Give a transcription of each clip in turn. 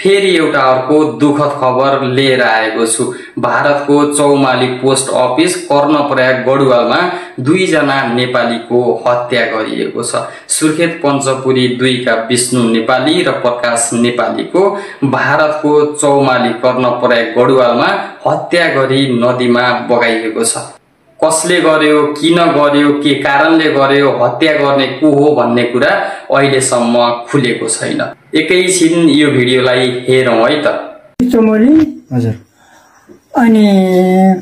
फेरि एउटा अर्को दुःखद खबर लिएर आएको छु। भारतको 44 पोस्ट अफिस कर्णप्रयाग गढुवालमा 2 जना नेपालीको हत्या गरिएको छ। सुर्खेत पञ्चपुरी 2 का विष्णु नेपाली र प्रकाश नेपालीको भारतको 44 कर्णप्रयाग गढुवालमा हत्या गरी नदीमा बगाइएको छ। कसले गर्यो, किन गर्यो, के कारणले गर्यो, हत्या गर्ने को हो भन्ने कुरा अहिलेसम्म खुलेको छैन। एकैछिन यो भिडियोलाई हेरौँ है त। चमोली हजुर, अनि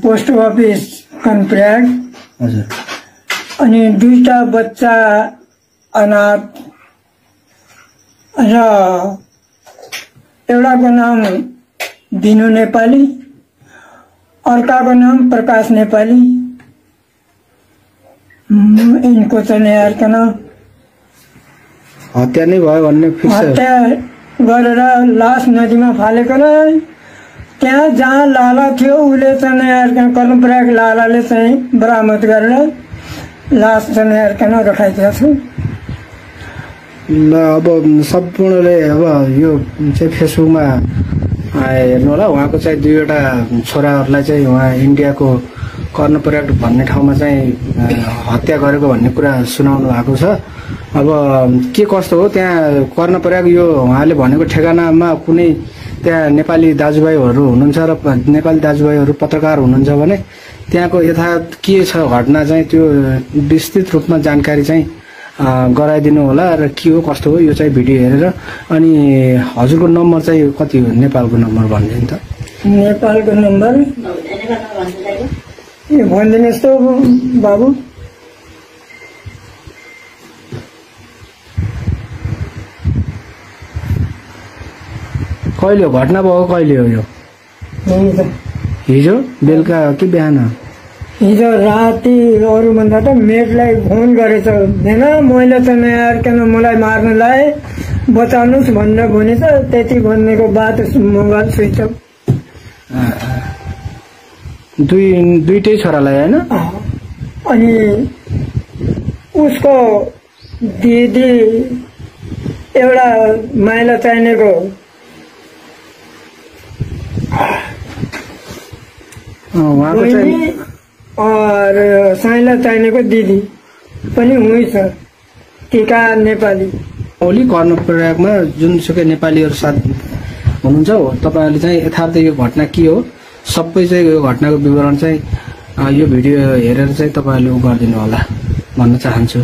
पोस्ट अफिस कर्णप्रयाग हजुर, अनि 2टा बच्चा अनाथ र एउटाको नाम दिनु नेपाली, अर्काको नाम प्रकाश नेपाली। इनको चाहिँ यारकन हत्या नै भयो भन्ने फिक्स छ। हत्या गरेर लास नदीमा फालेको र त्यहाँ जहाँ लाला थियो उसले चाहिँ यारकन कर्णप्रयाग लालाले चाहिँ बरामद गरेर लास चाहिँ यारकन राखाइदिएको छ। ल अब सम्पूर्णले अब यो चाहिँ फेसबुकमा हेर्नु होला। उहाँको चाहिँ 2वटा छोराहरूलाई चाहिँ उहाँ इन्डियाको कर्णप्रयाग भन्ने ठाउँमा चाहिँ हत्या गरेको भन्ने कुरा सुनाउनु भएको छ। अब के कस्तो हो त्यहाँ कर्णप्रयाग, यो उहाँले भनेको ठेगानामा कुनै त्यहाँ नेपाली दाजुभाइहरू हुनुहुन्छ र नेपाली दाजुभाइहरू पत्रकार हुनुहुन्छ भने त्यहाँको यथार्थ के छ घटना चाहिँ त्यो विस्तृत रूपमा जानकारी चाहिँ गराइदिनु होला र के हो कस्तो हो यो चाहिँ भिडियो हेरेर। अनि हजुरको नम्बर चाहिँ कति हो, नेपालको नम्बर भनिदिनु त। नेपालको नम्बर भनिदिनुहोस् त बाबु। कहिले हो घटना भयो, कहिले हो यो? हिजो बेलुका कि बिहान? हिजो राति। अरूभन्दा त मेटलाई फोन गरेछ होइन, मैले त नयाँ मलाई मार्न लाए बचाउनुहोस् भनेर भने त त्यति भन्नेको बाद मोबाइल स्विच अफ। दुईटै छोरालाई होइन? अनि उसको दिदी एउटा माइला चाहिनेको साइला चाहिनेको दिदी पनि हुँदैछ, टिका नेपाली। ओली कर्णप्रयागमा जुनसुकै नेपालीहरू साथ हुनुहुन्छ हो, तपाईँहरूले चाहिँ यथार्थ यो घटना के हो सबै चाहिँ यो घटनाको विवरण चाहिँ यो भिडियो हेरेर चाहिँ तपाईँहरूले गरिदिनु होला भन्न चाहन्छु।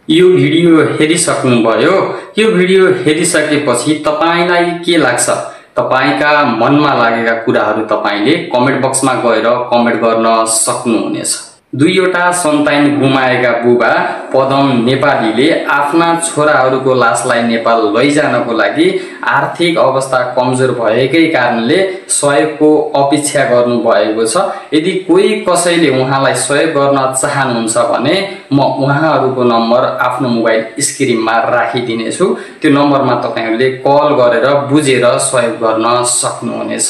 यो भिडियो हेरिसक्नुभयो। यो भिडियो हेरिसकेपछि तपाईलाई के लाग्छ? तपाईका मनमा लागेका कुराहरू तपाईले कमेन्ट बक्समा गएर कमेन्ट गर्न सक्नुहुनेछ। 2वटा सन्तान गुमाएका बुबा पदम नेपालीले आफ्ना छोराहरूको लासलाई नेपाल लैजानको लागि आर्थिक अवस्था कमजोर भएकै कारणले सहयोगको अपेक्षा गर्नु भएको छ। यदि कोही कसैले उहाँलाई सहयोग गर्न चाहनुहुन्छ भने म उहाँहरूको नम्बर आफ्नो मोबाइल स्क्रिनमा राखिदिनेछु। त्यो नम्बरमा तपाईहरूले कल गरेर बुझेर सहयोग गर्न सक्नुहुनेछ।